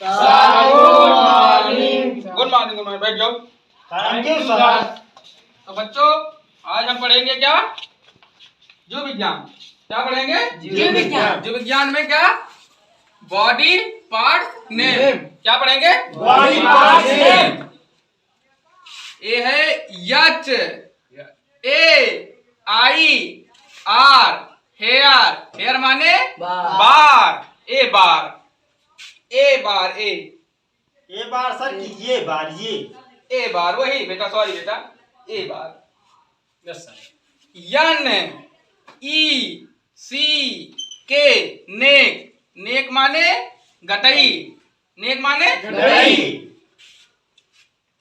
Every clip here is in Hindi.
Good morning. Good morning, good morning. बैठ जाओ। Thank you sir. तो बच्चों, आज हम पढ़ेंगे क्या? जीव विज्ञान। क्या पढ़ेंगे? जीव विज्ञान। जीव विज्ञान में क्या? Body part name. क्या पढ़ेंगे? Body part name. ए है H, A I R, hair. Hair माने बार। ए बार, ए बार, ये बार सर की ये बार ये ए बार वही बेटा, सॉरी बेटा, ए बार। Yes sir. यन ई सी के, नेक। नेक माने गटई। नेक माने गटई।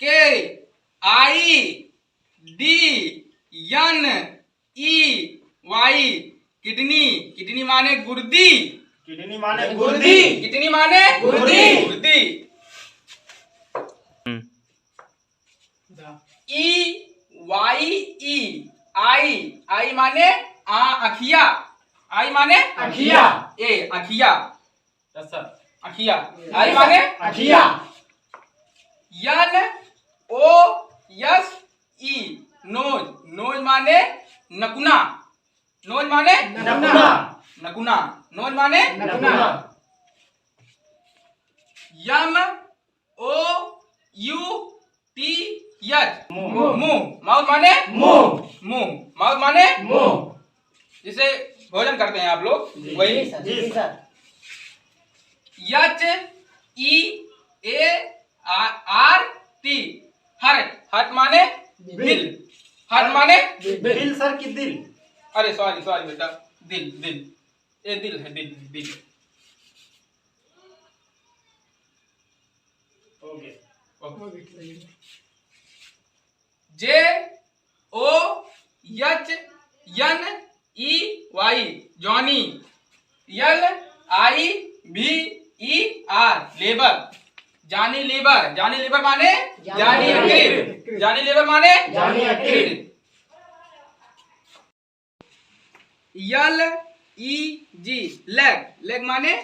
K I D N E Y, kidney. Kidney माने गुर्दी। किडनी माने गुर्दी। किडनी माने गुर्दी। गुर्दी। ई वाई ई, आई। आई माने अखिया। आई माने अखिया। ए अखिया। Yes sir. अखिया। आई माने अखिया। यन ओ यस ई, नोज। नोज माने नकुना। नोज माने नकुना। नकुना। नोज माने नकुना। यम ओ यू टी एच, मुंह। मुंह। माउथ माने मुंह। मुंह। माउथ माने मुंह। जिसे भोजन करते हैं आप लोग, वही। जी sir. H E A R T, heart. Heart माने दिल। हार्ट माने दिल सर की दिल। अरे सॉरी सॉरी बेटा, दिल। दिल, ये दिल है, दिल दिल। Okay. J O H N E Y, Johnny. L I V E R, labour. Johnny Lever. Johnny liver माने जानी यकृत। जानी लीवर माने जानी यकृत। यल ई जी, लेग। लेग माने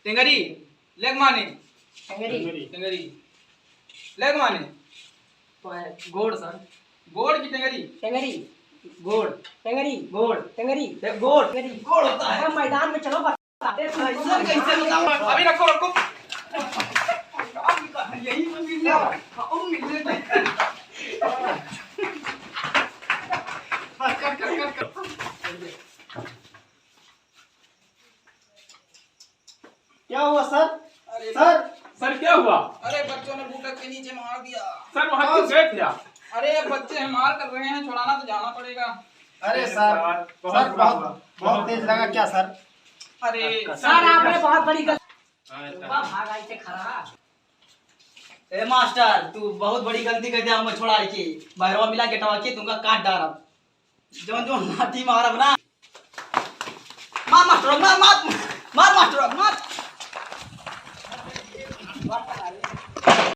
टेंगरी। लेग माने टेंगरी। लेग माने गोड़ सर। गोड़ की टेंगरी। टेंगरी। गोड़। टेंगरी। गोड़। टेंगरी। गोड़। टेंगरी। गोड़ होता है। अब मैदान में चलो बताते हैं। ऐसा कैसे बताऊं? अभी रखो रखो। यही तो मिल गया। ओ मिल गया। क्या हुआ सर? अरे सर सर क्या हुआ? अरे बच्चों ने बूटक के नीचे मार दिया। सर वहाँ क्यों गए थे आप? अरे बच्चे मार कर रहे हैं, छुड़ाना तो जाना पड़ेगा। अरे सर सर बहुत तेज लगा क्या सर? अरे सर आपने बहुत बड़ी गलती भाग आई थे खरा। ए मास्टर तू बहुत बड़ी गलती कर दिया, हम छोड़ा के बाहरवा मिला गेटवा के तुमका काट डारब। जो जो लाठी मारब ना, मार मास्टर, मार मार मार मास्टर, मार।